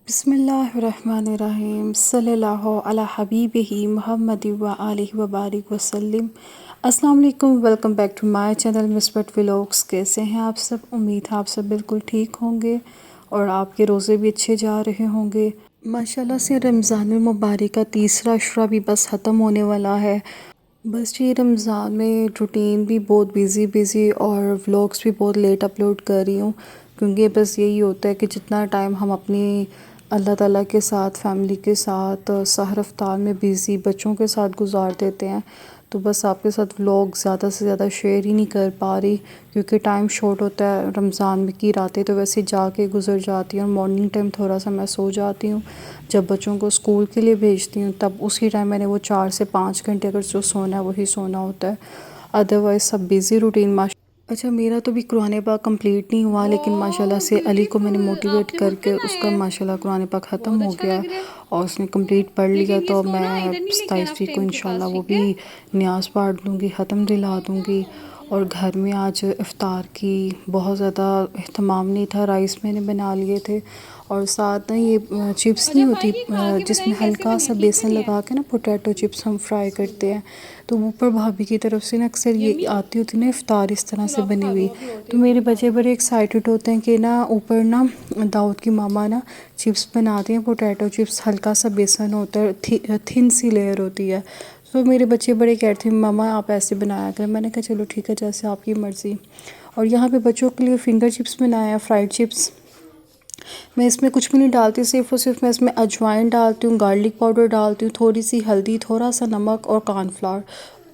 बिस्मिल्लाहिर्रहमानिर्रहीम सल्लल्लाहु अला हबीबिही मुहम्मद व आलिहि व बारिक वसल्लम। अस्सलाम वालेकुम, welcome back to my channel Misbat vlogs. कैसे हैं आप सब? उम्मीद है आप सब बिल्कुल ठीक होंगे और आपके रोज़े भी अच्छे जा रहे होंगे। माशाल्लाह से रमज़ानुल मुबारक का तीसरा अशरा भी बस ख़त्म होने वाला है। बस ये रमज़ान में रूटीन भी बहुत बिज़ी और व्लॉग्स भी बहुत लेट अपलोड कर रही हूँ, क्योंकि बस यही होता है कि जितना टाइम हम अपनी अल्लाह ताला के साथ, फैमिली के साथ, सहर इफ्तार में बिज़ी बच्चों के साथ गुजार देते हैं, तो बस आपके साथ व्लॉग ज़्यादा से ज़्यादा शेयर ही नहीं कर पा रही, क्योंकि टाइम शॉर्ट होता है। रमज़ान में की रातें तो वैसे जाके गुजर जाती हैं और मॉर्निंग टाइम थोड़ा सा मैं सो जाती हूँ। जब बच्चों को स्कूल के लिए भेजती हूँ तब उसी टाइम मैंने वो 4 से 5 घंटे अगर जो सोना है वही सोना होता है। अदरवाइज़ सब बिज़ी रूटीन। अच्छा, मेरा तो भी कुरान पाक कंप्लीट नहीं हुआ, लेकिन माशाल्लाह से अली को मैंने मोटिवेट करके उसका माशाल्लाह कुरान पाक ख़त्म हो गया और उसने कंप्लीट पढ़ लिया। तो मैं 27वीं को इंशाल्लाह वो भी न्याज़ पढ़ लूँगी, ख़त्म दिला दूँगी। और घर में आज इफ़्तार की बहुत ज़्यादा अहतमाम नहीं था, राइस मैंने बना लिए थे और साथ ना ये चिप्स नहीं होती जिसमें हल्का सा बेसन लगा के ना पोटैटो चिप्स हम फ्राई करते हैं, तो ऊपर भाभी की तरफ से ना अक्सर ये आती होती ना इफ़्तार इस तरह से बनी हुई। तो मेरे बच्चे बड़े एक्साइटेड होते हैं कि ना ऊपर ना दाऊद की मामा ना चिप्स बनाती हैं, पोटैटो चिप्स, हल्का सा बेसन होता है, थिन सी लेयर होती है। तो मेरे बच्चे बड़े कहते हैं मामा आप ऐसे बनाया करें। मैंने कहा चलो ठीक है, जैसे आपकी मर्ज़ी। और यहाँ पे बच्चों के लिए फिंगर चिप्स बनाया, फ्राइड चिप्स। मैं इसमें कुछ भी नहीं डालती, सिर्फ़ और सिर्फ मैं इसमें अजवाइन डालती हूँ, गार्लिक पाउडर डालती हूँ, थोड़ी सी हल्दी, थोड़ा सा नमक और कॉर्नफ्लावर।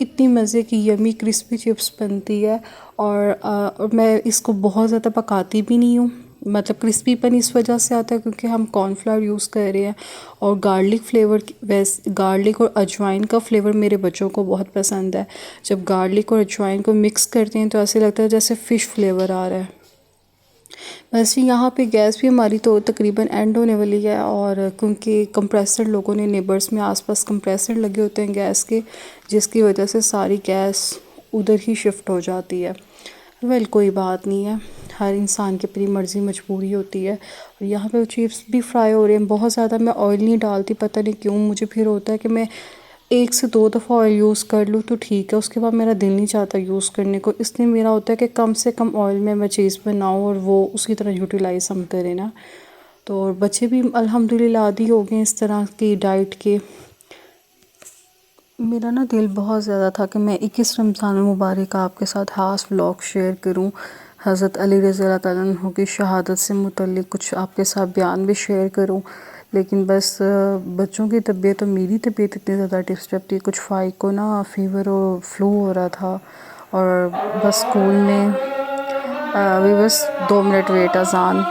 इतनी मज़े की यमी क्रिस्पी चिप्स बनती है। और मैं इसको बहुत ज़्यादा पकाती भी नहीं हूँ, मतलब क्रिस्पीपन इस वजह से आता है क्योंकि हम कॉर्नफ्लावर यूज़ कर रहे हैं। और गार्लिक फ्लेवर वैसे गार्लिक और अजवाइन का फ्लेवर मेरे बच्चों को बहुत पसंद है। जब गार्लिक और अजवाइन को मिक्स करते हैं तो ऐसे लगता है जैसे फ़िश फ्लेवर आ रहा है। वैसे यहाँ पे गैस भी हमारी तो तकरीबन एंड होने वाली है, और क्योंकि कंप्रेसर लोगों ने नेबर्स में आसपास कंप्रेसर लगे होते हैं गैस के, जिसकी वजह से सारी गैस उधर ही शिफ्ट हो जाती है। वेल कोई बात नहीं है, हर इंसान की अपनी मर्ज़ी मजबूरी होती है। और यहाँ पे चिप्स भी फ्राई हो रहे हैं। बहुत ज़्यादा मैं ऑयल नहीं डालती, पता नहीं क्यों मुझे फिर होता है कि मैं 1 से 2 दफ़ा ऑयल यूज़ कर लूँ तो ठीक है, उसके बाद मेरा दिल नहीं चाहता यूज़ करने को। इसलिए मेरा होता है कि कम से कम ऑयल में मैं चीज़ बनाऊँ और वो उसी तरह यूटिलाइज़ हम करें ना। तो और बच्चे भी अल्हम्दुलिल्लाह आदी हो गए इस तरह की डाइट के। मेरा ना दिल बहुत ज़्यादा था कि मैं 21 रमज़ान मुबारक आपके साथ ख़ास व्लॉग शेयर करूं, हज़रत अली रज़ी अल्लाह तआला अन्हु की शहादत से मुतल्लिक़ कुछ आपके साथ बयान भी शेयर करूं। लेकिन बस बच्चों की तबीयत और मेरी तबीयत इतनी ज़्यादा डिस्टर्ब थी, कुछ फ़ाइक को ना फ़ीवर और फ्लू हो रहा था। और बस स्कूल में अभी बस 2 मिनट वेट, अज़ान।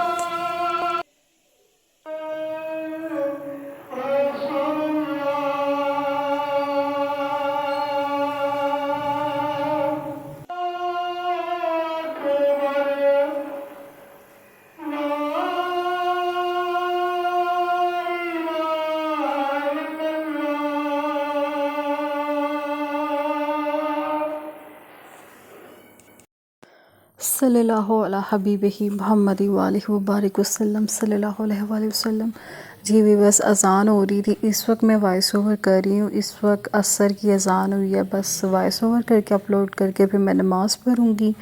सल्लल्लाहु अला हबीबिही मुहम्मद व आलिहि व बारिक वसल्लम सल्लल्लाहु अलैहि वसल्लम। जी भी बस अज़ान हो रही थी, इस वक्त मैं वॉइस ओवर कर रही हूँ। इस वक्त असर की अज़ान हुई है, बस वॉइस ओवर करके अपलोड करके फिर मैं नमाज़ पढ़ूँगी।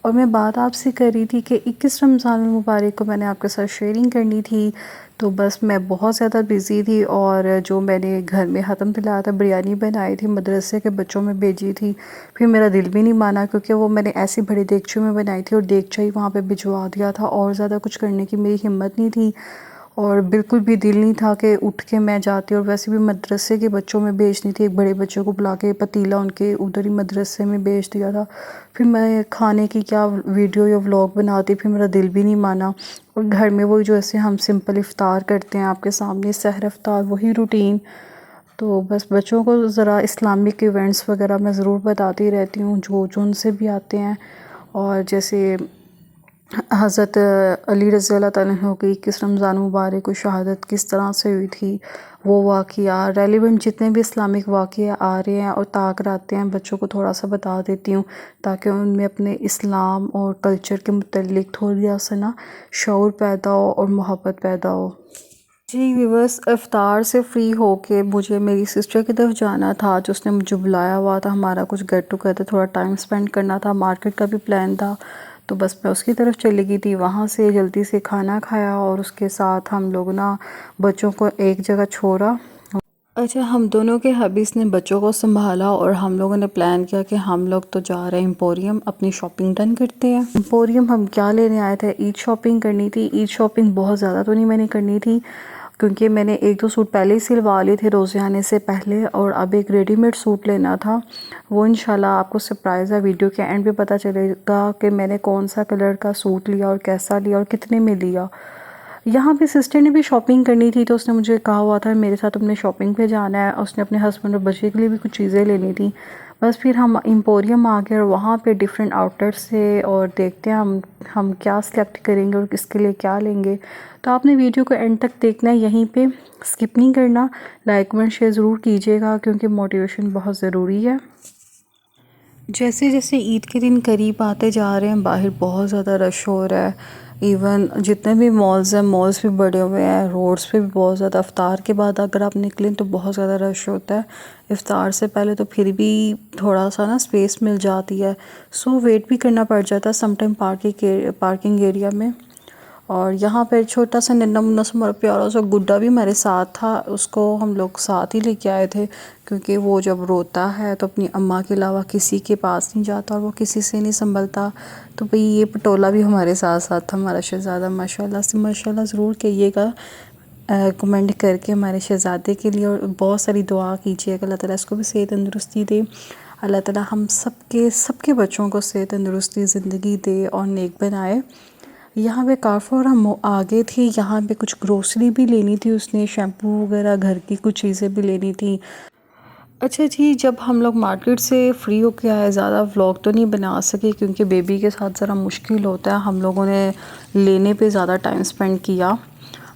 और मैं बात आपसे कर रही थी कि 21 रमज़ान मुबारक को मैंने आपके साथ शेयरिंग करनी थी, तो बस मैं बहुत ज़्यादा बिज़ी थी। और जो मैंने घर में ख़त्म दिलाया था, बिरयानी बनाई थी, मदरसे के बच्चों में भेजी थी, फिर मेरा दिल भी नहीं माना क्योंकि वो मैंने ऐसी बड़ी देगचू में बनाई थी और देगचा ही वहाँ पे भिजवा दिया था, और ज़्यादा कुछ करने की मेरी हिम्मत नहीं थी और बिल्कुल भी दिल नहीं था कि उठ के मैं जाती। और वैसे भी मदरसे के बच्चों में भेजनी थी, एक बड़े बच्चे को बुला के पतीला उनके उधर ही मदरसे में भेज दिया था। फिर मैं खाने की क्या वीडियो या व्लॉग बनाती, फिर मेरा दिल भी नहीं माना। और घर में वही जो ऐसे हम सिंपल इफ़्तार करते हैं आपके सामने, सहर इफ़्तार, वही रूटीन। तो बस बच्चों को ज़रा इस्लामिक इवेंट्स वगैरह मैं ज़रूर बताती रहती हूँ जो जो उनसे भी आते हैं। और जैसे हज़रत अली रज़ी अल्लाह तआला अन्हु की 21 रमज़ान मुबारक को शहादत किस तरह से हुई थी, वो वाक़या रेलिवेंट जितने भी इस्लामिक वाक़या आ रहे हैं और ताक़ आते हैं, बच्चों को थोड़ा सा बता देती हूँ ताकि उनमें अपने इस्लाम और कल्चर के मुतल्लिक़ थोड़ा सा ना शऊर पैदा हो और मोहब्बत पैदा हो। जी व्यूअर्स, इफ़्तार से फ्री होके मुझे मेरी सिस्टर की तरफ जाना था, जो उसने मुझे बुलाया हुआ था। हमारा कुछ गेट टुगेदर, थोड़ा टाइम स्पेंड करना था, मार्केट का भी प्लान था। तो बस मैं उसकी तरफ चली गई थी। वहाँ से जल्दी से खाना खाया और उसके साथ हम लोग ना बच्चों को एक जगह छोड़ा। अच्छा, हम दोनों के हबीज़ ने बच्चों को संभाला और हम लोगों ने प्लान किया कि हम लोग तो जा रहे हैं एम्पोरियम, अपनी शॉपिंग डन करते हैं। एम्पोरियम हम क्या लेने आए थे? ईद शॉपिंग करनी थी। ईद शॉपिंग बहुत ज़्यादा तो नहीं मैंने करनी थी, क्योंकि मैंने एक दो सूट पहले ही सिलवा लिए थे रोज़े आने से पहले, और अब एक रेडीमेड सूट लेना था। वो इंशाल्लाह आपको सरप्राइज़ है, वीडियो के एंड पे पता चलेगा कि मैंने कौन सा कलर का सूट लिया और कैसा लिया और कितने में लिया। यहाँ पे सिस्टर ने भी शॉपिंग करनी थी, तो उसने मुझे कहा हुआ था मेरे साथ अपने शॉपिंग पे जाना है। उसने अपने हस्बैंड और बच्चे के लिए भी कुछ चीज़ें लेनी थी। बस फिर हम एम्पोरियम आ गए और वहाँ पे डिफरेंट आउटलेट्स से, और देखते हैं हम क्या सिलेक्ट करेंगे और किसके लिए क्या लेंगे। तो आपने वीडियो को एंड तक देखना है, यहीं पे स्किप नहीं करना। लाइक कमेंट शेयर ज़रूर कीजिएगा, क्योंकि मोटिवेशन बहुत ज़रूरी है। जैसे जैसे ईद के दिन करीब आते जा रहे हैं, बाहर बहुत ज़्यादा रश हो रहा है। इवन जितने भी मॉल्स हैं, मॉल्स भी बड़े हुए हैं, रोड्स पे भी बहुत ज़्यादा। इफ्तार के बाद अगर आप निकलें तो बहुत ज़्यादा रश होता है। इफ्तार से पहले तो फिर भी थोड़ा सा ना स्पेस मिल जाती है, सो वेट भी करना पड़ जाता है समटाइम पार्किंग एरिया में। और यहाँ पर छोटा सा नन्हा मुन्ना सा हमारा प्यारा सा गुड्डा भी हमारे साथ था। उसको हम लोग साथ ही लेके आए थे, क्योंकि वो जब रोता है तो अपनी अम्मा के अलावा किसी के पास नहीं जाता और वो किसी से नहीं संभलता। तो भाई ये पटोला भी हमारे साथ साथ था, हमारा शहज़ादा। माशाल्लाह से माशाल्लाह ज़रूर कहिएगा कमेंट करके हमारे शहज़ादे के लिए, और बहुत सारी दुआ कीजिएगा अल्लाह ताला इसको भी सेहत तंदुरुस्ती दे। अल्लाह ताला हम सबके बच्चों को सेहत तंदुरुस्ती ज़िंदगी दे और नेक बनाए। यहाँ पे कारफोर हम आगे थे, यहाँ पे कुछ ग्रोसरी भी लेनी थी उसने, शैम्पू वगैरह घर की कुछ चीज़ें भी लेनी थी। अच्छा जी, जब हम लोग मार्केट से फ्री होके आए, ज़्यादा व्लॉग तो नहीं बना सके क्योंकि बेबी के साथ ज़रा मुश्किल होता है। हम लोगों ने लेने पे ज़्यादा टाइम स्पेंड किया,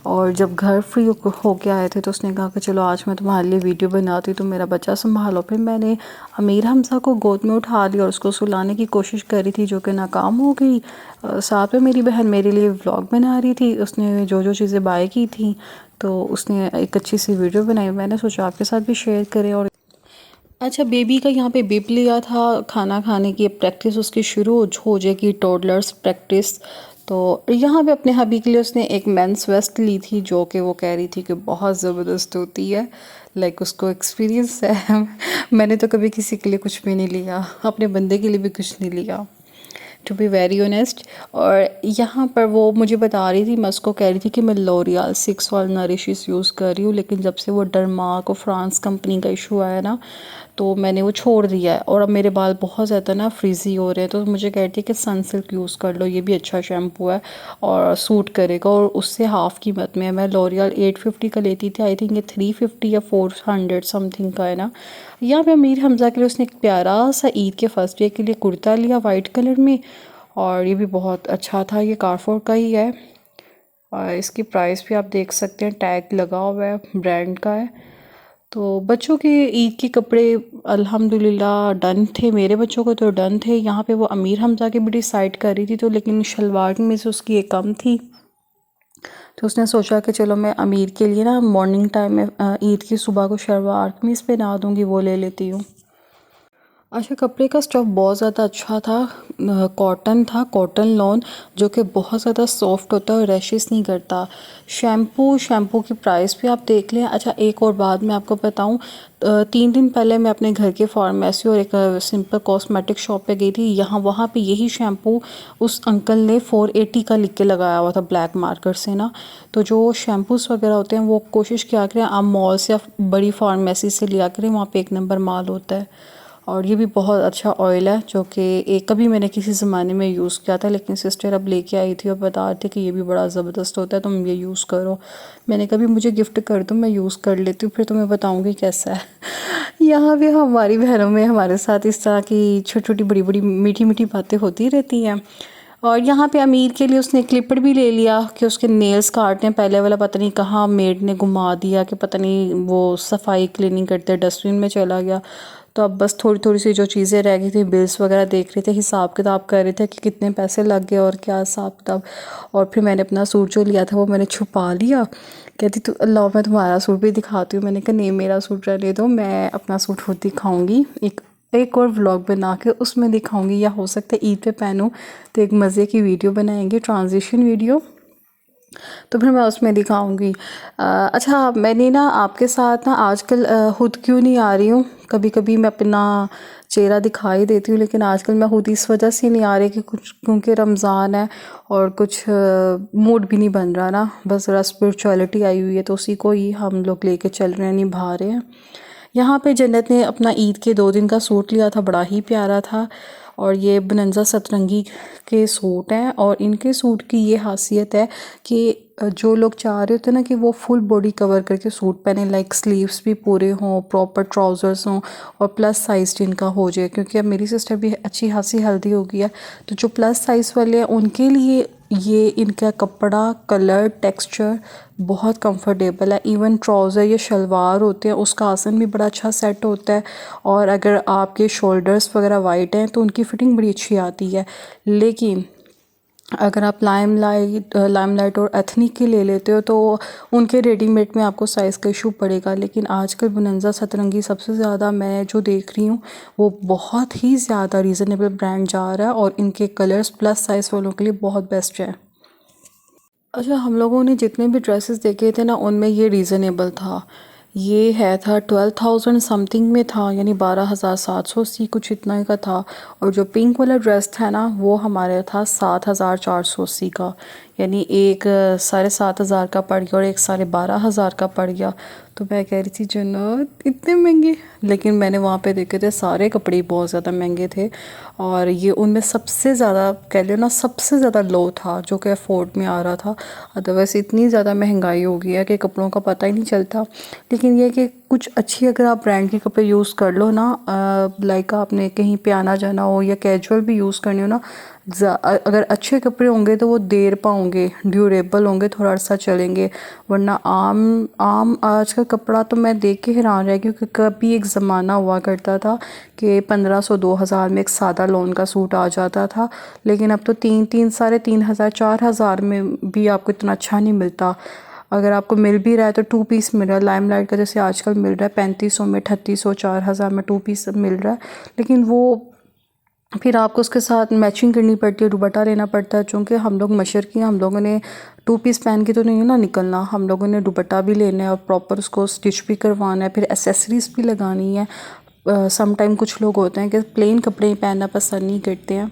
और जब घर फ्री होके आए थे तो उसने कहा कि चलो आज मैं तुम्हारे लिए वीडियो बनाती हूँ, तो मेरा बच्चा संभालो। फिर मैंने अमीर हमज़ा को गोद में उठा लिया और उसको सुलाने की कोशिश करी थी, जो कि नाकाम हो गई। साथ में मेरी बहन मेरे लिए व्लॉग बना रही थी, उसने जो जो चीज़ें बाय की थी तो उसने एक अच्छी सी वीडियो बनाई। मैंने सोचा आपके साथ भी शेयर करें। और अच्छा, बेबी का यहाँ पे बिप लिया था खाना खाने की, प्रैक्टिस उसकी शुरू हो जाएगी, टोडलर्स प्रैक्टिस। तो यहाँ पे अपने हबी के लिए उसने एक मेंस वेस्ट ली थी, जो कि वो कह रही थी कि बहुत ज़बरदस्त होती है। लाइक उसको एक्सपीरियंस है। मैंने तो कभी किसी के लिए कुछ भी नहीं लिया, अपने बंदे के लिए भी कुछ नहीं लिया, टू बी वेरी ऑनेस्ट। और यहाँ पर वो मुझे बता रही थी, मैं उसको कह रही थी कि मैं लॉरियल 6 वाला नरिशिस यूज़ कर रही हूँ, लेकिन जब से वो डरमाक और फ्रांस कंपनी का इशू आया ना, तो मैंने वो छोड़ दिया है। और अब मेरे बाल बहुत ज़्यादा ना फ्रीज़ी हो रहे हैं, तो मुझे कहती है कि सनसिल्क यूज़ कर लो, ये भी अच्छा शैम्पू है और सूट करेगा, और उससे हाफ़ कीमत में है। मैं लॉरियल 850 का लेती थी, आई थिंक ये 350 या 400 समथिंग का है ना। यहाँ पे अमीर हमज़ा के लिए उसने एक प्यारा सा ईद के फर्स्ट डे के लिए कुर्ता लिया वाइट कलर में, और ये भी बहुत अच्छा था। ये कारफोर का ही है, और इसकी प्राइस भी आप देख सकते हैं, टैग लगा हुआ है, ब्रांड का है। तो बच्चों के ईद के कपड़े अल्हम्दुलिल्लाह डन थे, मेरे बच्चों को तो डन थे। यहाँ पे वो अमीर हमज़ा की भी डिसाइड कर रही थी, तो लेकिन शलवार में से उसकी एक कम थी, तो उसने सोचा कि चलो मैं अमीर के लिए ना मॉर्निंग टाइम में ईद की सुबह को शलवार कमीज़ पहना दूँगी, वो ले लेती हूँ। अच्छा, कपड़े का स्टफ़ बहुत ज़्यादा अच्छा था, कॉटन था, कॉटन लॉन, जो कि बहुत ज़्यादा सॉफ्ट होता है और रैशेस नहीं करता। शैम्पू की प्राइस भी आप देख लें। अच्छा, एक और बात मैं आपको बताऊं, 3 दिन पहले मैं अपने घर के फार्मेसी और एक सिंपल कॉस्मेटिक शॉप पे गई थी। वहाँ पे यही शैम्पू उस अंकल ने 480 का लिख के लगाया हुआ था ब्लैक मार्कर से ना। तो जो शैम्पूस वगैरह होते हैं वो कोशिश किया करें आप मॉल से या बड़ी फार्मेसी से लिया करें, वहाँ पे एक नंबर माल होता है। और ये भी बहुत अच्छा ऑयल है, जो कि एक कभी मैंने किसी ज़माने में यूज़ किया था, लेकिन सिस्टर अब लेके आई थी और बता रही थी कि ये भी बड़ा ज़बरदस्त होता है, तुम ये यूज़ करो। मैंने कभी मुझे गिफ्ट कर दो, मैं यूज़ कर लेती हूँ, फिर तुम्हें बताऊँगी कैसा है। यहाँ भी हमारी बहनों में हमारे साथ इस तरह की छोटी छोटी बड़ी बड़ी मीठी मीठी बातें होती रहती हैं। और यहाँ पे अमीर के लिए उसने क्लिपर भी ले लिया कि उसके नेल्स काटने, पहले वाला पता नहीं कहाँ मेड ने घुमा दिया कि पता नहीं वो सफाई क्लीनिंग करते डस्टबिन में चला गया। तो अब बस थोड़ी थोड़ी सी जो चीज़ें रह गई थी, बिल्स वगैरह देख रहे थे, हिसाब किताब कर रहे थे कि कितने पैसे लग गए और क्या हिसाब किताब। और फिर मैंने अपना सूट जो लिया था वो मैंने छुपा लिया, कहती तू अल्लाह मैं तुम्हारा सूट भी दिखाती हूँ। मैंने कहा नहीं मेरा सूट रहने दो, मैं अपना सूट खुद दिखाऊंगी, एक और व्लॉग बना के उसमें दिखाऊंगी, या हो सकता है ईद पे पहनूं तो एक मज़े की वीडियो बनाएंगे, ट्रांजिशन वीडियो, तो फिर मैं उसमें दिखाऊंगी। अच्छा मैंने ना आपके साथ ना आजकल खुद क्यों नहीं आ रही हूँ, कभी कभी मैं अपना चेहरा दिखाई देती हूँ, लेकिन आजकल मैं खुद इस वजह से नहीं आ रही कि कुछ क्योंकि रमज़ान है और कुछ मूड भी नहीं बन रहा ना, बस ज़रा स्पिरिचुअलिटी आई हुई है तो उसी को ही हम लोग लेके चल रहे हैं, निभा रहे हैं। यहाँ पे जन्नत ने अपना ईद के 2 दिन का सूट लिया था, बड़ा ही प्यारा था, और ये बनंजा सतरंगी के सूट हैं, और इनके सूट की ये खासियत है कि जो लोग चाह रहे होते हैं ना कि वो फुल बॉडी कवर करके सूट पहने, लाइक स्लीव्स भी पूरे हों, प्रॉपर ट्राउज़र्स हों, और प्लस साइज़ जिनका हो जाए, क्योंकि अब मेरी सिस्टर भी अच्छी खासी हेल्दी हो गई है, तो जो प्लस साइज़ वाले हैं उनके लिए ये इनका कपड़ा, कलर, टेक्सचर बहुत कंफर्टेबल है। इवन ट्राउज़र या शलवार होते हैं उसका आसन भी बड़ा अच्छा सेट होता है, और अगर आपके शोल्डर्स वगैरह वाइट हैं तो उनकी फ़िटिंग बड़ी अच्छी आती है। लेकिन अगर आप लाइमलाइट और एथनिक की ले लेते हो तो उनके रेडीमेड में आपको साइज़ का इशू पड़ेगा। लेकिन आजकल बनंजा सतरंगी सबसे ज़्यादा मैं जो देख रही हूँ वो बहुत ही ज़्यादा रीज़नेबल ब्रांड जा रहा है, और इनके कलर्स प्लस साइज़ वालों के लिए बहुत बेस्ट है। अच्छा हम लोगों ने जितने भी ड्रेसेस देखे थे ना उनमें ये रीज़नेबल था, ये है था 12,000 समथिंग में था, यानी 12,780 कुछ इतना ही का था। और जो पिंक वाला ड्रेस था ना वो हमारे था 7,480 का, यानी एक 7,500 का पड़ गया और एक 12,500 का पड़ गया। तो मैं कह रही थी जन्नत इतने महंगे, लेकिन मैंने वहाँ पे देखे थे सारे कपड़े बहुत ज़्यादा महंगे थे, और ये उनमें सबसे ज़्यादा कह लो ना सबसे ज़्यादा लो था जो कि अफोर्ड में आ रहा था। अदरवाइज़ इतनी ज़्यादा महंगाई हो गई है कि कपड़ों का पता ही नहीं चलता। लेकिन ये कि कुछ अच्छी अगर आप ब्रांड के कपड़े यूज़ कर लो ना, लाइक आपने कहीं पे आना जाना हो या कैजुअल भी यूज़ करने हो ना, अगर अच्छे कपड़े होंगे तो वो देर पाओगे, ड्यूरेबल होंगे, थोड़ा अर्सा चलेंगे। वरना आम आम आज का कपड़ा तो मैं देख के हैरान रह गई, क्योंकि कभी एक ज़माना हुआ करता था कि 1,500-2,000 में एक सादा लॉन का सूट आ जाता था, लेकिन अब तो 3,000, 3,500, 4,000 में भी आपको इतना अच्छा नहीं मिलता। अगर आपको मिल भी रहा है तो 2 पीस मिल रहा है, लाइमलाइट का जैसे आजकल मिल रहा है 3500 में, 3,800, 4,000 में 2 पीस मिल रहा है। लेकिन वो फिर आपको उसके साथ मैचिंग करनी पड़ती है, दुपट्टा लेना पड़ता है। चूँकि हम लोग मशरक़ी हैं, हम लोगों ने 2 पीस पहन के तो नहीं ना निकलना, हम लोगों ने दुपट्टा भी लेना है और प्रॉपर उसको स्टिच भी करवाना है, फिर एसेसरीज़ भी लगानी है। सम टाइम कुछ लोग होते हैं कि प्लेन कपड़े ही पहनना पसंद नहीं करते हैं,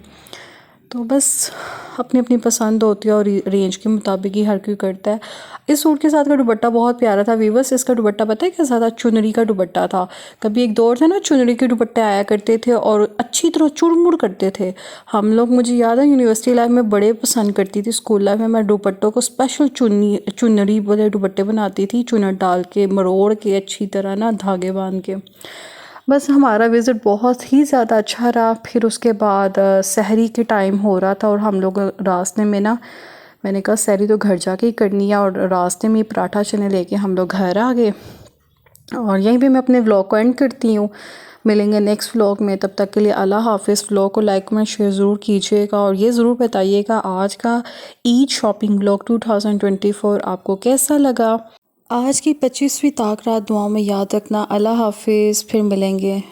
तो बस अपनी अपनी पसंद होती है और रेंज के मुताबिक ही हर कोई करता है। इस सूट के साथ का दुपट्टा बहुत प्यारा था वीवर्स, इसका दुपट्टा पता है कैसा था? चुनरी का दुपट्टा था। कभी एक दौर था ना चुनरी के दुपट्टे आया करते थे और अच्छी तरह चुड़मुड़ करते थे। हम लोग, मुझे याद है यूनिवर्सिटी लाइफ में बड़े पसंद करती थी, स्कूल लाइफ में मैं दुपट्टों को स्पेशल चुनरी वाले दुपट्टे बनाती थी, चुनर डाल के मरोड़ के अच्छी तरह ना धागे बांध के। बस हमारा विज़िट बहुत ही ज़्यादा अच्छा रहा। फिर उसके बाद सहरी के टाइम हो रहा था और हम लोग रास्ते में ना, मैंने कहा सहरी तो घर जाके ही करनी है, और रास्ते में पराठा चने लेके हम लोग घर आ गए। और यहीं पे मैं अपने व्लॉग को एंड करती हूँ। मिलेंगे नेक्स्ट व्लॉग में, तब तक के लिए अल्लाह हाफ़िज़। व्लॉग को लाइक में शेयर ज़रूर कीजिएगा, और ये ज़रूर बताइएगा आज का ईद शॉपिंग व्लॉग 2024 आपको कैसा लगा। आज की 25वीं ताक रात दुआओं में याद रखना। अल्लाह हाफ़िज़, फिर मिलेंगे।